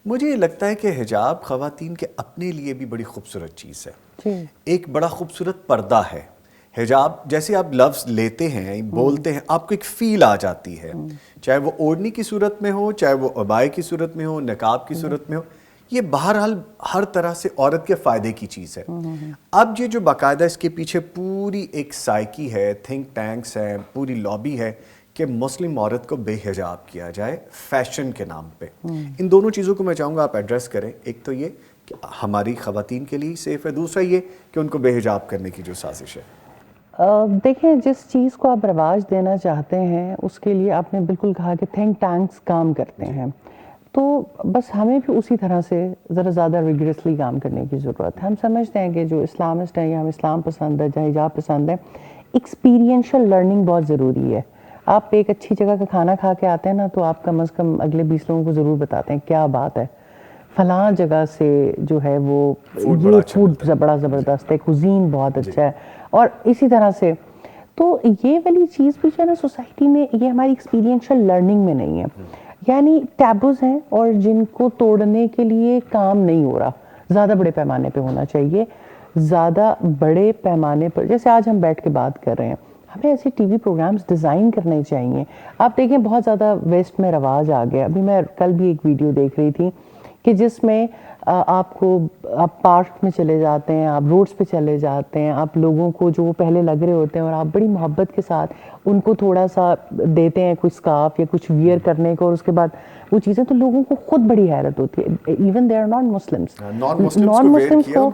مجھے یہ لگتا ہے کہ حجاب خواتین کے اپنے لیے بھی بڑی خوبصورت چیز ہے، ایک بڑا خوبصورت پردہ ہے حجاب. جیسے آپ لفظ لیتے ہیں بولتے ہیں آپ کو ایک فیل آ جاتی ہے، چاہے وہ اوڑھنی کی صورت میں ہو، چاہے وہ عبائے کی صورت میں ہو، نقاب کی صورت میں ہو. یہ بہرحال ہر طرح سے عورت کے فائدے کی چیز ہے. اب یہ جو باقاعدہ اس کے پیچھے پوری ایک سائیکی ہے، تھنک ٹینکس ہیں، پوری لابی ہے کہ مسلم عورت کو بے حجاب کیا جائے فیشن کے نام پہ. ان دونوں چیزوں کو میں چاہوں گا آپ ایڈریس کریں. ایک تو یہ کہ ہماری خواتین کے لیے سیف ہے، دوسرا یہ کہ ان کو بے حجاب کرنے کی جو سازش ہے. دیکھیں جس چیز کو آپ رواج دینا چاہتے ہیں اس کے لیے آپ نے بالکل کہا کہ تھنک ٹینکس کام کرتے ہیں، تو بس ہمیں بھی اسی طرح سے ذرا زیادہ ریگریسلی کام کرنے کی ضرورت ہے. ہم سمجھتے ہیں کہ جو اسلامسٹ ہیں یا ہم اسلام پسند ہے یا حجاب پسند ہے، ایکسپیرینشل لرننگ بہت ضروری ہے. آپ ایک اچھی جگہ کا کھانا کھا کے آتے ہیں نا تو آپ کم از کم اگلے 20 لوگوں کو ضرور بتاتے ہیں کیا بات ہے، فلاں جگہ سے جو ہے وہ یہ فوڈ بڑا زبردست ہے، کوزین بہت اچھا ہے. اور اسی طرح سے تو یہ والی چیز بھی جو ہے نا سوسائٹی میں یہ ہماری ایکسپیرینشل لرننگ میں نہیں ہے. یعنی ٹیبوز ہیں اور جن کو توڑنے کے لیے کام نہیں ہو رہا، زیادہ بڑے پیمانے پہ ہونا چاہیے. زیادہ بڑے پیمانے پر جیسے آج ہم بیٹھ کے بات کر رہے ہیں، ہمیں ایسے ٹی وی پروگرامز ڈیزائن کرنے چاہیے. آپ دیکھیں بہت زیادہ ویسٹ میں رواج آ گیا. ابھی میں کل بھی ایک ویڈیو دیکھ رہی تھی کہ جس میں آپ پارک میں چلے جاتے ہیں، آپ روڈز پہ چلے جاتے ہیں، آپ لوگوں کو جو وہ پہلے لگ رہے ہوتے ہیں اور آپ بڑی محبت کے ساتھ ان کو تھوڑا سا دیتے ہیں کچھ اسکارف یا کچھ ویئر کرنے کو، اور اس کے بعد وہ چیزیں تو لوگوں کو خود بڑی حیرت ہوتی ہے. Even they are non Muslims کو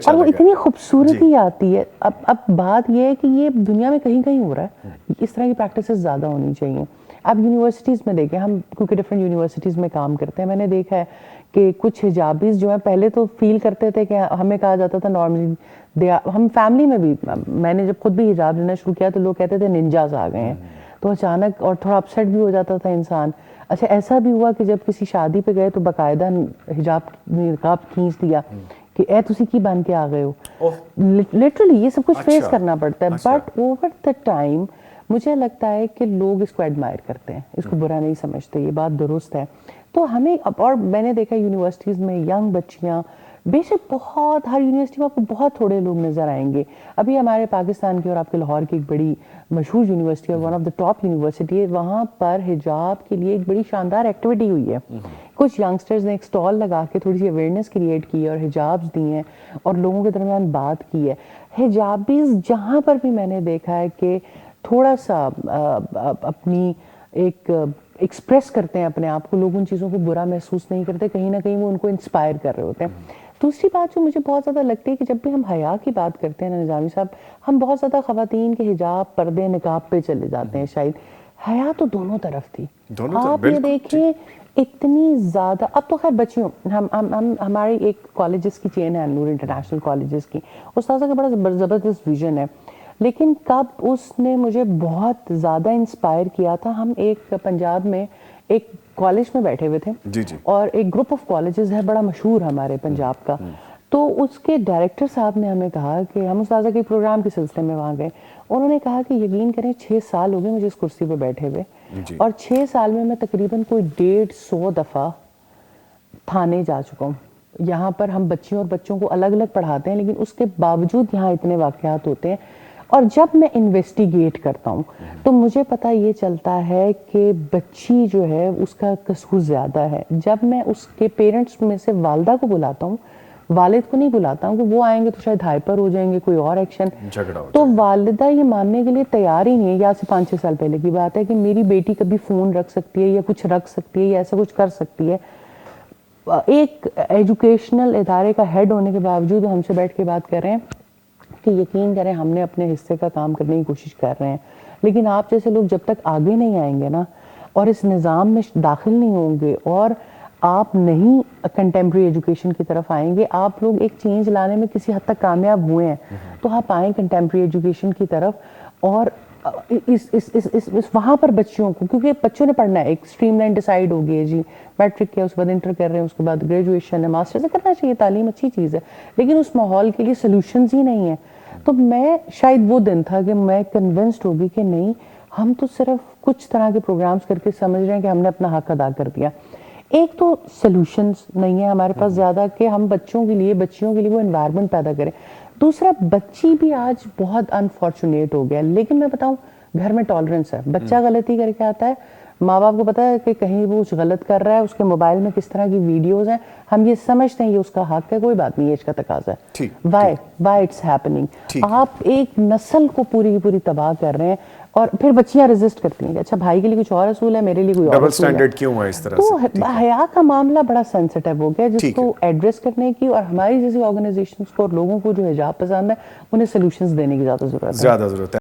اور وہ اتنی خوبصورتی آتی ہے. اب بات یہ ہے کہ یہ دنیا میں کہیں کہیں ہو رہا ہے. اس طرح کی پریکٹسز زیادہ ہونی چاہیے. اب یونیورسٹیز میں دیکھیں، ہم کیونکہ ڈفرینٹ یونیورسٹیز میں کام کرتے ہیں، میں نے دیکھا ہے کہ کچھ حجابیز جو ہیں پہلے تو فیل کرتے تھے کہ ہمیں کہا جاتا تھا نارملی ہم فیملی میں بھی، میں نے جب خود بھی حجاب لینا شروع کیا تو لوگ کہتے تھے ننجاز آ گئے ہیں، تو اچانک اور تھوڑا اپسیٹ بھی ہو جاتا تھا انسان. اچھا ایسا بھی ہوا کہ جب کسی شادی پہ گئے تو باقاعدہ حجاب نقاب کھینچ دیا کہ اے تسی کی بن کے آ گئے ہو. لٹرلی یہ سب کچھ فیس کرنا پڑتا ہے. بٹ اوور دا ٹائم مجھے لگتا ہے کہ لوگ اس کو ایڈمائر کرتے ہیں، اس کو برا نہیں سمجھتے. یہ بات درست ہے. تو ہمیں اور میں نے دیکھا یونیورسٹیز میں ینگ بچیاں، بے شک بہت، ہر یونیورسٹی میں آپ کو بہت تھوڑے لوگ نظر آئیں گے. ابھی ہمارے پاکستان کی اور آپ کے لاہور کی ایک بڑی مشہور یونیورسٹی اور one of the top university ہے، وہاں پر حجاب کے لیے ایک بڑی شاندار ایکٹیویٹی ہوئی ہے. کچھ ینگسٹرز نے ایک اسٹال لگا کے تھوڑی سی اویئرنیس کریٹ کی ہے اور حجابز دی ہیں اور لوگوں کے درمیان بات کی ہے. حجابیز جہاں پر بھی میں نے دیکھا ہے کہ تھوڑا سا اپنی ایک ایکسپریس کرتے ہیں اپنے آپ کو، لوگ ان چیزوں کو برا محسوس نہیں کرتے، کہیں نہ کہیں وہ ان کو انسپائر کر رہے ہوتے ہیں. دوسری بات جو مجھے بہت زیادہ لگتی ہے کہ جب بھی ہم حیا کی بات کرتے ہیں نا نظامی صاحب، ہم بہت زیادہ خواتین کے حجاب، پردے، نقاب پہ چلے جاتے ہیں. شاید حیا تو دونوں طرف تھی. آپ یہ دیکھیں اتنی زیادہ، اب تو خیر بچیوں، ہماری ایک کالجز کی چین ہے نور انٹرنیشنل کالجز کی، استاذہ کا بڑا زبردست ویژن ہے. لیکن کب اس نے مجھے بہت زیادہ انسپائر کیا تھا، ہم ایک پنجاب میں ایک کالج میں بیٹھے ہوئے تھے اور ایک گروپ آف کالجز ہے بڑا مشہور ہمارے پنجاب کا. تو اس کے ڈائریکٹر صاحب نے ہمیں کہا کہ ہم استاذہ کے پروگرام کے سلسلے میں وہاں گئے. انہوں نے کہا کہ یقین کریں 6 سال ہو گئے مجھے اس کرسی پہ بیٹھے ہوئے، اور 6 سال میں تقریباً کوئی 150 دفعہ تھانے جا چکا ہوں. یہاں پر ہم بچیوں اور بچوں کو الگ الگ پڑھاتے ہیں، لیکن اس کے باوجود یہاں اتنے واقعات ہوتے ہیں. اور جب میں انویسٹیگیٹ کرتا ہوں تو مجھے پتہ یہ چلتا ہے کہ بچی جو ہے اس کا قصور زیادہ ہے. جب میں اس کے پیرنٹس میں سے والدہ کو بلاتا ہوں، والد کو نہیں بلاتا ہوں کہ وہ آئیں گے تو شاید ہائپر ہو جائیں گے، کوئی اور ایکشن، تو والدہ یہ ماننے کے لیے تیار ہی نہیں ہے. یا سے 5-6 سال پہلے کی بات ہے کہ میری بیٹی کبھی فون رکھ سکتی ہے یا کچھ رکھ سکتی ہے یا ایسا کچھ کر سکتی ہے. ایک ایجوکیشنل ادارے کا ہیڈ ہونے کے باوجود ہم سے بیٹھ کے بات کر رہے ہیں کہ یقین کریں ہم نے اپنے حصے کا کام کرنے کی کوشش کر رہے ہیں. لیکن آپ جیسے لوگ جب تک آگے نہیں آئیں گے نا اور اس نظام میں داخل نہیں ہوں گے اور آپ نہیں کنٹمپریری ایجوکیشن کی طرف آئیں گے، آپ لوگ ایک چینج لانے میں کسی حد تک کامیاب ہوئے ہیں تو آپ آئیں کنٹمپریری ایجوکیشن کی طرف اور وہاں پر بچیوں کو، کیونکہ بچوں نے پڑھنا ہے، ایک اسٹریم لائن ڈیسائیڈ ہو گئی ہے جی، میٹرک کیا اس کے بعد انٹر کر رہے ہیں، اس کے بعد گریجویشن ہے، ماسٹرز کرنا چاہیے، تعلیم اچھی چیز ہے، لیکن اس ماحول کے لیے سولوشنز ہی نہیں ہیں. تو میں شاید وہ دن تھا کہ میں کنونسڈ ہوگی کہ نہیں، ہم تو صرف کچھ طرح کے پروگرامز کر کے سمجھ رہے ہیں کہ ہم نے اپنا حق ادا کر دیا. ایک تو سلوشنز نہیں ہے ہمارے پاس زیادہ کہ ہم بچوں کے لیے وہ انوائرمنٹ پیدا کریں. دوسرا, بچی بھی آج بہت انفارچونیٹ ہو گیا, لیکن میں بتاؤں گھر میں ٹالرنس ہے. بچہ غلطی کر کے آتا ہے, ماں باپ کو پتا ہے کہ کہیں وہ کچھ غلط کر رہا ہے, اس کے موبائل میں کس طرح کی ویڈیوز ہیں, ہم یہ سمجھتے ہیں یہ اس کا حق ہے, کوئی بات نہیں, ایج کا تقاضا ہے. Why it's happening. آپ ایک نسل کو پوری کی پوری تباہ کر رہے ہیں, اور پھر بچیاں ریزسٹ کرتی ہیں کہ اچھا بھائی کے لیے کچھ اور اصول ہے, میرے لیے کوئی اور ڈبل اصول ہے. سٹینڈرڈ کیوں ہے اس طرح سے؟ تو حیا کا معاملہ بڑا سینسٹیو ہو گیا, جس کو ایڈریس کرنے کی, اور ہماری جیسی آرگنائزیشنز کو اور لوگوں کو جو حجاب پسند ہے انہیں سولوشنز دینے کی زیادہ ضرورت ہے.